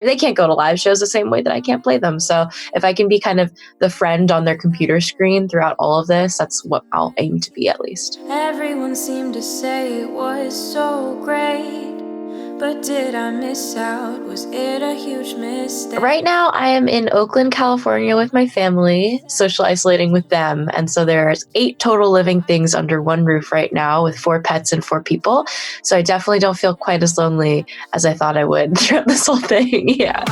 They can't go to live shows the same way that I can't play them. So if I can be kind of the friend on their computer screen throughout all of this, that's what I'll aim to be at least. Everyone seemed to say it was so great, but did I miss out? Was it a huge mistake? Right now, I am in Oakland, California with my family, social isolating with them. And so there's 8 total living things under one roof right now with 4 pets and 4 people. So I definitely don't feel quite as lonely as I thought I would throughout this whole thing. Yeah.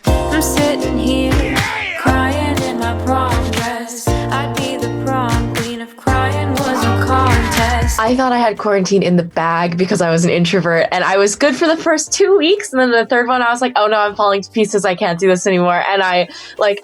I'm sitting here crying in my prom dress. I'd be the prom queen if crying was a contest. I thought I had quarantine in the bag because I was an introvert, and I was good for the first 2 weeks, and then the third one I was like, oh no, I'm falling to pieces, I can't do this anymore. And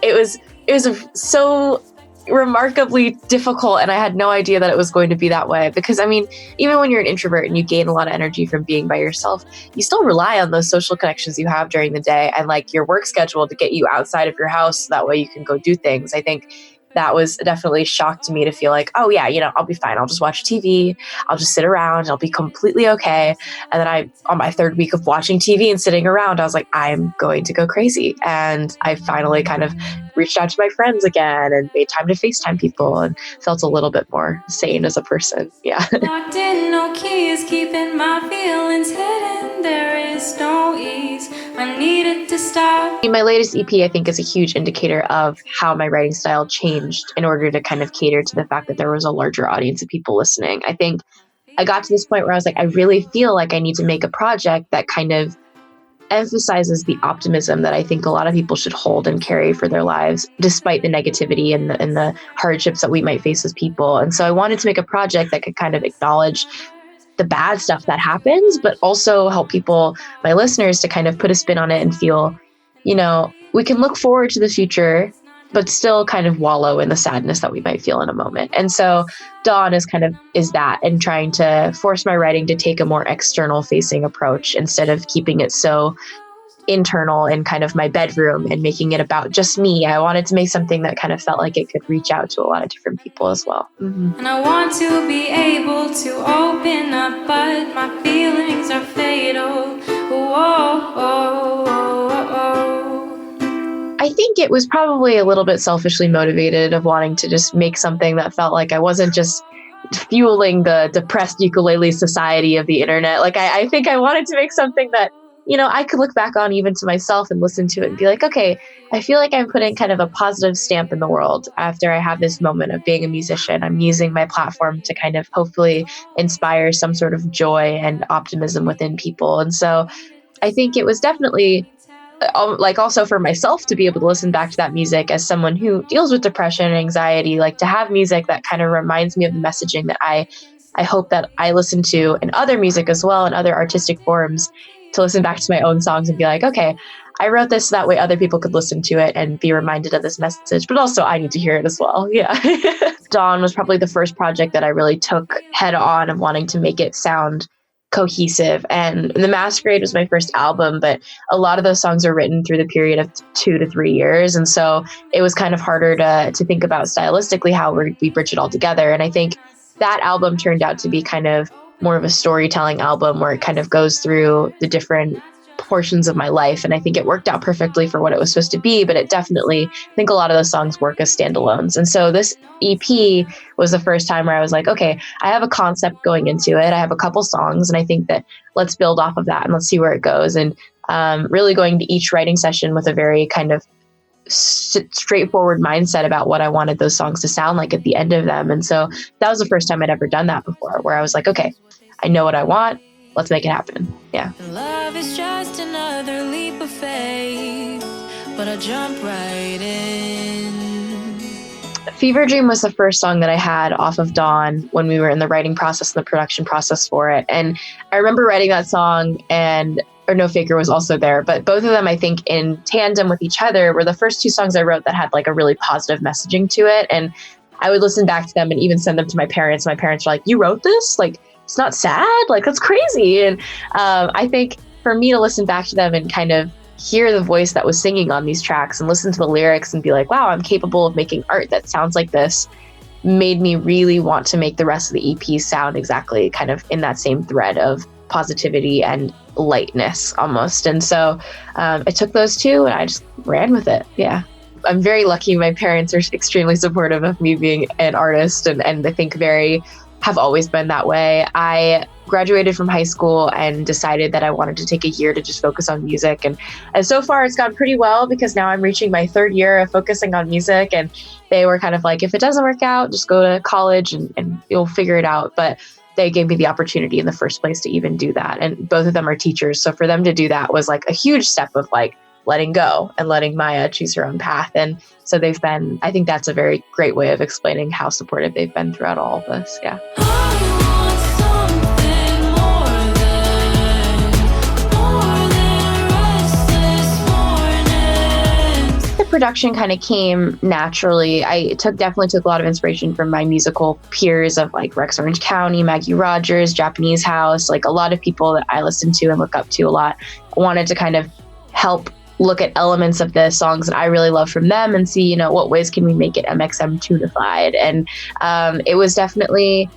it was so remarkably difficult, and I had no idea that it was going to be that way, because I mean, even when you're an introvert and you gain a lot of energy from being by yourself, you still rely on those social connections you have during the day and like your work schedule to get you outside of your house so that way you can go do things. I think that was definitely a shock to me to feel like, oh yeah, I'll be fine. I'll just watch TV. I'll just sit around. I'll be completely okay. And then on my 3rd week of watching TV and sitting around, I was like, I'm going to go crazy. And I finally kind of reached out to my friends again and made time to FaceTime people and felt a little bit more sane as a person. Yeah. Locked in, no keys, keeping my feelings hidden. There is no ease. I needed to stop. My latest EP, I think, is a huge indicator of how my writing style changed in order to kind of cater to the fact that there was a larger audience of people listening. I think I got to this point where I was like, I really feel like I need to make a project that kind of emphasizes the optimism that I think a lot of people should hold and carry for their lives, despite the negativity and the hardships that we might face as people. And so I wanted to make a project that could kind of acknowledge the bad stuff that happens, but also help people, my listeners, to kind of put a spin on it and feel, we can look forward to the future, but still kind of wallow in the sadness that we might feel in a moment. And so Dawn is that, and trying to force my writing to take a more external facing approach instead of keeping it so internal in kind of my bedroom and making it about just me. I wanted to make something that kind of felt like it could reach out to a lot of different people as well. Mm-hmm. And I want to be able to open up, but my feelings are fatal. I think it was probably a little bit selfishly motivated of wanting to just make something that felt like I wasn't just fueling the depressed ukulele society of the internet. Like I think I wanted to make something that, I could look back on even to myself and listen to it and be like, okay, I feel like I'm putting kind of a positive stamp in the world after I have this moment of being a musician. I'm using my platform to kind of hopefully inspire some sort of joy and optimism within people. And so I think it was definitely also for myself to be able to listen back to that music as someone who deals with depression and anxiety, like to have music that kind of reminds me of the messaging that I hope that I listen to in other music as well, and other artistic forms, to listen back to my own songs and be like, okay, I wrote this so that way other people could listen to it and be reminded of this message, but also I need to hear it as well. Yeah. Dawn was probably the first project that I really took head on of wanting to make it sound cohesive. And The Masquerade was my first album, but a lot of those songs are written through the period of 2 to 3 years. And so it was kind of harder to think about stylistically how we bridge it all together. And I think that album turned out to be kind of more of a storytelling album where it kind of goes through the different portions of my life. And I think it worked out perfectly for what it was supposed to be, but it definitely, I think a lot of those songs work as standalones. And so this EP was the first time where I was like, okay, I have a concept going into it. I have a couple songs, and I think that let's build off of that and let's see where it goes. And really going to each writing session with a very kind of straightforward mindset about what I wanted those songs to sound like at the end of them. And so that was the first time I'd ever done that before, where I was like, okay, I know what I want. Let's make it happen. Yeah. Love is just another leap of faith, but I jump right in. Fever Dream was the first song that I had off of Dawn when we were in the writing process and the production process for it. And I remember writing that song, or No Faker was also there, but both of them, I think in tandem with each other, were the first 2 songs I wrote that had like a really positive messaging to it. And I would listen back to them and even send them to my parents. My parents were like, you wrote this? Like, it's not sad? Like, that's crazy. And I think for me to listen back to them and kind of hear the voice that was singing on these tracks and listen to the lyrics and be like, wow, I'm capable of making art that sounds like this, made me really want to make the rest of the EP sound exactly kind of in that same thread of positivity and lightness almost. And so I took those two and I just ran with it. Yeah. I'm very lucky. My parents are extremely supportive of me being an artist, and I think have always been that way. I graduated from high school and decided that I wanted to take a year to just focus on music. And so far it's gone pretty well, because now I'm reaching my third year of focusing on music. And they were kind of like, if it doesn't work out, just go to college and you'll figure it out. But they gave me the opportunity in the first place to even do that. And both of them are teachers. So for them to do that was like a huge step of like letting go and letting Maya choose her own path. And so I think that's a very great way of explaining how supportive they've been throughout all of this. Yeah. Production kind of came naturally. I definitely took a lot of inspiration from my musical peers of like Rex Orange County, Maggie Rogers, Japanese House, like a lot of people that I listen to and look up to a lot. I wanted to kind of help look at elements of the songs that I really love from them and see, what ways can we make it MXMTOOnified. And it was definitely,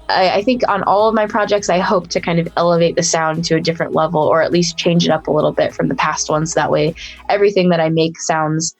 I think on all of my projects, I hope to kind of elevate the sound to a different level, or at least change it up a little bit from the past ones. That way, everything that I make sounds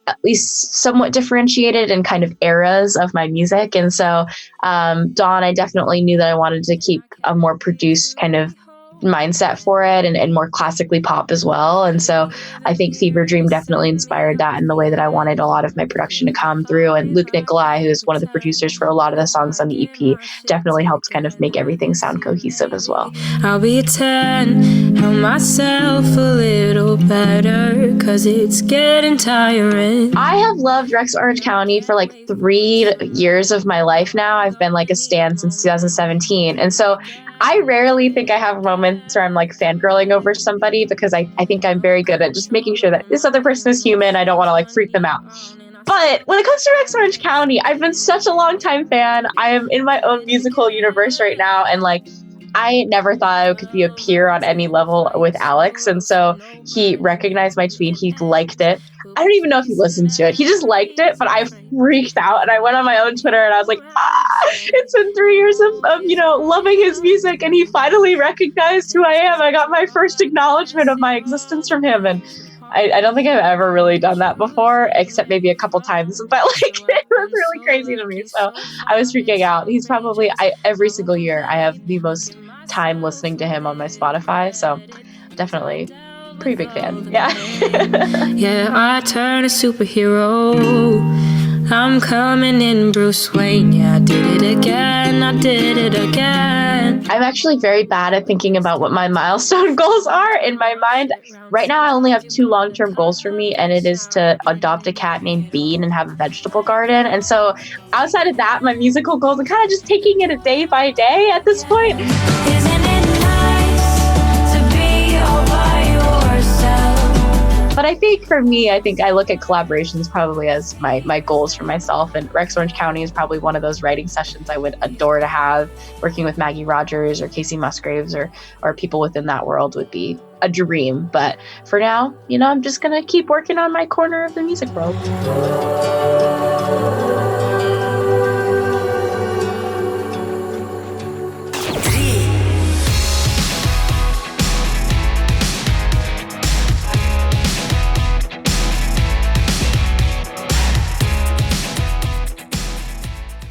at least somewhat differentiated in kind of eras of my music. And so Dawn, I definitely knew that I wanted to keep a more produced kind of mindset for it, and more classically pop as well. And so I think Fever Dream definitely inspired that in the way that I wanted a lot of my production to come through. And Luke Nicolai, who is one of the producers for a lot of the songs on the EP, definitely helped kind of make everything sound cohesive as well. I'll be a 10, help myself a little better, cause it's getting tiring. I have loved Rex Orange County for like 3 years of my life now. I've been like a stan since 2017. And so I rarely think I have moments where I'm like fangirling over somebody, because I think I'm very good at just making sure that this other person is human. I don't want to like freak them out. But when it comes to Rex Orange County, I've been such a long time fan. I am in my own musical universe right now. And like, I never thought I could be a peer on any level with Alex. And so he recognized my tweet. He liked it. I don't even know if he listened to it. He just liked it, but I freaked out. And I went on my own Twitter and I was like, it's been 3 years of loving his music. And he finally recognized who I am. I got my first acknowledgement of my existence from him. And I don't think I've ever really done that before, except maybe a couple times, but like it was really crazy to me. So I was freaking out. He's probably, every single year I have the most time listening to him on my Spotify. So definitely pretty big fan. Yeah. Yeah, I turn a superhero. I'm coming in Bruce Wayne. Yeah, I did it again. I'm actually very bad at thinking about what my milestone goals are in my mind. Right now, I only have 2 long-term goals for me, and it is to adopt a cat named Bean and have a vegetable garden. And so outside of that, my musical goals are kind of just taking it a day by day at this point. Isn't it nice to be all by yourself? But I think for me, I look at collaborations probably as my goals for myself. And Rex Orange County is probably one of those writing sessions I would adore to have. Working with Maggie Rogers or Casey Musgraves or people within that world would be a dream. But for now, I'm just going to keep working on my corner of the music world.